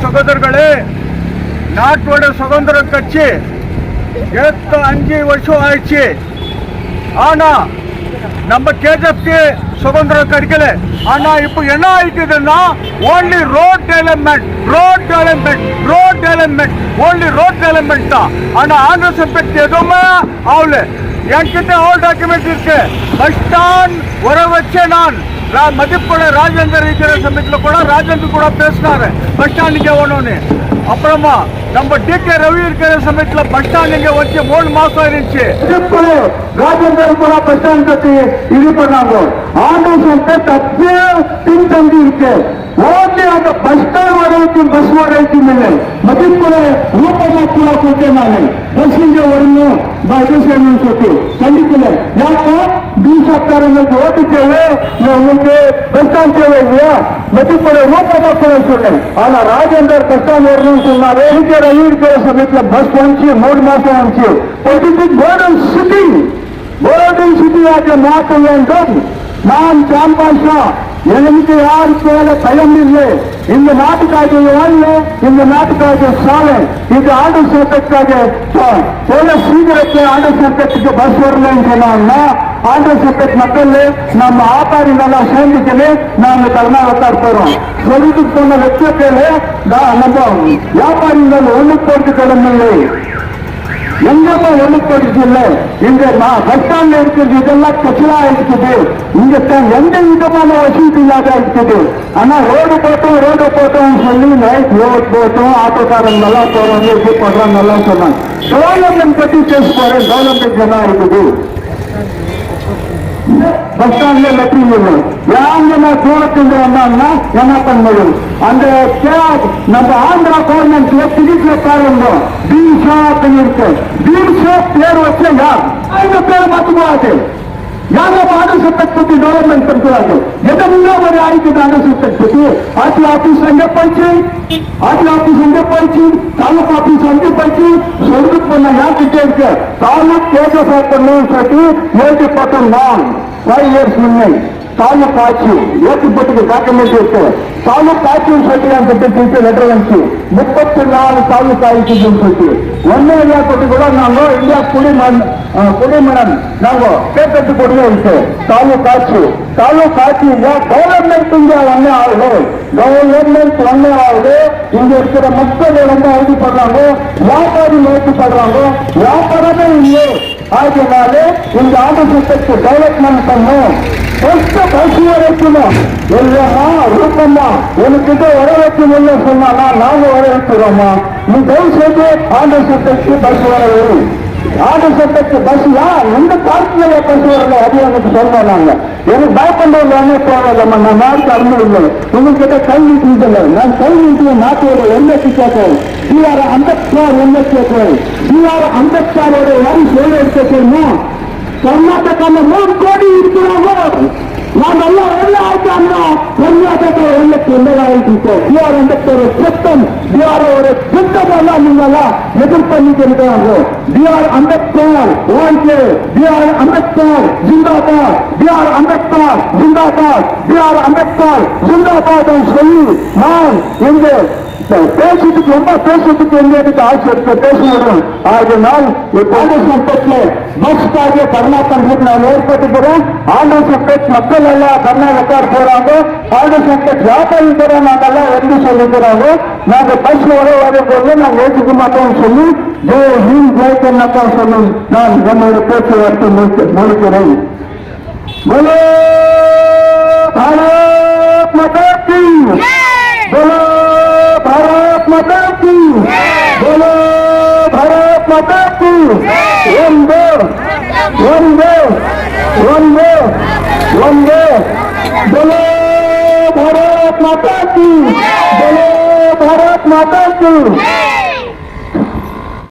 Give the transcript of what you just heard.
சகோதரர்களே, நாட்டோட சுதந்திரம் கட்சி எடுத்து 5 வருஷம் ஆயிடுச்சு. ஆனா நம்ம கேஜப்க்கு சுதந்திரம் கிடைக்கல. ஆனா இப்ப என்ன ஆயிடுதுன்னா only road development only road development தான். ஆனா ஆந்திர எஃபெக்ட் எதுவுமே ஆகல. என்கிட்ட ஆல் டாக்குமெண்ட் இருக்கு. பஸ் ஸ்டாண்ட் வர வச்சே நான் மதிப்போட ராஜேந்தர் இருக்கிற சமயத்தில் கூட ராஜேந்தர் கூட பேசினாரு பஸ் ஸ்டாண்டுக்கே ஒன்று. அப்புறமா நம்ம டிகே ரவி இருக்கிற சமயத்தில் பஸ் ஸ்டாண்ட் இங்கே வச்சு 3 மாசம் இருந்துச்சு. ராஜேந்தர் கூட பஸ் ஸ்டாண்ட் கட்டி இது பண்ணாங்க. ஆண்டு தப்பே பின்தங்கி இருக்கு. ஓகே, அந்த பஸ் ஸ்டாண்ட் வரைக்கும் பஸ் வரைக்கும் இல்லை. மதிப்போட ரூபாய் கூட கொடுத்தேன் நான். பஸ் இங்கே வரணும் இது செய்யணும்னு சொல்லி கண்டிக்கல. யாருக்கா பீசாக்காரங்களுக்கு ஓட்டு தேவை, உங்களுக்கு பஸ் ஸ்டாண்ட் தேவை இல்லையா? மதிப்போட ரூபாய் கூட சொன்னேன். ஆனா ராஜேந்தர் பஸ் ஸ்டாண்ட் வரணும்னு சொன்னாரு. இருக்கிற சமயத்தில் பஸ் வந்துச்சு, 3 மாசம் வந்துச்சு. போர்டிங் சிட்டியாக மாற்ற வேண்டும். நான் சாம்பாஷா, எனக்கு யாருக்கு மேல பயம் இல்லை. இந்த நாட்டுக்காக வாழ்வு, இந்த நாட்டுக்காக சாலை. இது ஆண்டு சட்டத்துக்காக சீக்கிரத்தை ஆண்டு சட்டத்துக்கு பஸ் வரலன்னு சொன்னாங்கன்னா ஆண்டு சட்டத்து மக்கள் நம்ம ஆபாரிகளெல்லாம் சேர்ந்துக்கல நாங்க கர்நாடகத்தார் போறோம் சொல்லிட்டு சொன்ன லட்சத்தில் நம்ம வியாபாரிகள் ஒண்ணு போட்டு கிளம்பில்லை. எங்கப்பா ஒண்ணு போட்டுச்சு இல்லை. இந்த பஸ் ஸ்டாண்ட்ல இருக்கிறது இதெல்லாம் கச்சலா இருக்குது. இங்க எந்த விதமான வசதி இல்லாத இருக்குது. ஆனா ரோடு போட்டோம் சொல்லி நைட் ரோடு போட்டோம், ஆட்டோக்காரங்க நல்லா போறாங்க, இது பண்றாங்க நல்லா சொன்னாங்க. டெவலப்மெண்ட் பத்தி பேச போறேன். டெவலப்மெண்ட் என்ன இருக்குது? பஸ் ஸ்டாண்ட்ல லட்சம் இல்லை. யாருன்னா தூரத்துல வந்தாங்கன்னா என்ன பண்ணணும்? அந்த நம்ம ஆந்திரா கவர்மெண்ட்ல திடீர்ல பாருங்க பீ ஷாப் இருக்கு. பீ ஷாப் பேர் வச்ச யார் அந்த பேர் மாற்றக்கூடாது. யாரும் ஆண்டு சட்டத்தை பத்தி டெவலப்மெண்ட் பண்றாங்க. எதனா ஒரு ஆயிடுச்சு ஆண்டு சட்டத்தை பத்தி. ஆர்டி ஆபீஸ் அங்கே போயிடுச்சு, தாலுக் ஆபீஸ் அங்கே போயிடுச்சு. சொல்லிட்டு பண்ண யார்கிட்ட இருக்கு? தாலுக் கேஜஸ் பண்ணணும்னு சொல்லி ஏற்றி பட்டம் நான் 5 years முன்னே தாலுக் ஆட்சி ஏற்றுப்பட்டு டாக்குமெண்ட் இருக்கு. தாலுக் ஆட்சின்னு சொல்லி அந்த திட்டத்துக்கு லெட்டர் வந்துச்சு. 34 தாலுக் ஆயிடுச்சுன்னு சொல்லிட்டு ஒன்னே இல்லா கொண்டு கூட நாங்க இந்தியா குடிமணன் நாங்க கேட்டு கொண்டே இருக்கு. தாலுக் ஆட்சி டெவலப்மெண்ட் இங்க ஒன்னே ஆகுது. கவர்மெண்ட் ஒன்னே ஆகுது. இங்க இருக்கிற மக்கள் ரொம்ப அவதிப்படுறாங்க, வியாபாரி ஏற்றுப்படுறாங்க, வியாபாரமே இல்லையே. ஆகியனால இந்த ஆண்டு சட்டத்தை டெவலப்மெண்ட் பண்ணும். பசு வரைக்கணும் இல்லையம்மா ரூபம்மா உனக்கிட்ட வர வைக்கணும்னு சொன்னா நாங்க வர வைக்கிறோம்மா. நீ தயவு செய்து ஆண்டு சட்டத்துக்கு பஸ் வர வரும். ஆர்எஸ்எஸ் பஸ் எந்த காலத்துல பஸ் வரல அது எனக்கு சொல்றோம் நாங்க. எனக்கு பயப்பண்டவங்க போனதம்மா, நான் நாட்டுக்கு அருமை இல்லை, உங்ககிட்ட கை நீட்டில நான் கை நீட்டிய நாட்டோட எண்ணெய் கேட்கிறேன். பிஆர் அம்பேத்கர் எண்ணெய் கேட்கிறேன். பிஆர் அம்பேத்கரோட யாரும் சேவை எடுத்துக்கணுமா? கர்நாடகாவில் 3 கோடி இருக்கிறாங்க. நாங்கெல்லாம் என்ன ஆயிட்டாங்க? கர்நாடக எண்ணெய்க்கு என்ன ஆயிட்டு? பிஆர் அம்பேத்கர் திட்டம், பிஆர் திட்டம் எல்லாம் நீங்கெல்லாம் எதிர் பண்ணிட்டு இருக்காங்க. பிஆர் அம்பேத்கர் வாழ்க்கை, பிஆர் அம்பேத்கர் ஜிந்தாபாத், பிஆர் அம்பேத்கர் ஜிந்தாபாத், பிஆர் அம்பேத்கர் ஜிந்தாபாத் சொல்லி நான் எங்க பேசுறதுக்கு ரொம்ப பேசுறதுக்கு எங்களுக்கு ஆசை இருக்கு, பேச முடியும். ஆகினால் காங்கிரஸ் பேச்சு பஸ்க்காக கர்நாடகத்துக்கு நான் ஏற்பட்டுக்கிறேன். காங்கிரஸ் பேச்சு மக்கள் எல்லாம் கர்நாடகா போறாங்க. காங்கிரஸ் பேச்சு வியாபாரி கூட நாங்கெல்லாம் வந்து சொல்லிக்கிறாங்க. நாங்க பஸ் வரும்போது நாங்கள் ஏற்றுக்க மாட்டோம்னு சொல்லி ஜெய் ஹிந்த் ஜெய் கர்நாடகா சொல்லி நான் என்னோட பேச்சுவார்த்தை முடிக்கிறேன். बोलो भारत माता की, बोलो भारत माता की, बोलो भारत माता की। वंदे वंदे वंदे वंदे, बोलो भारत माता की, बोलो भारत माता की।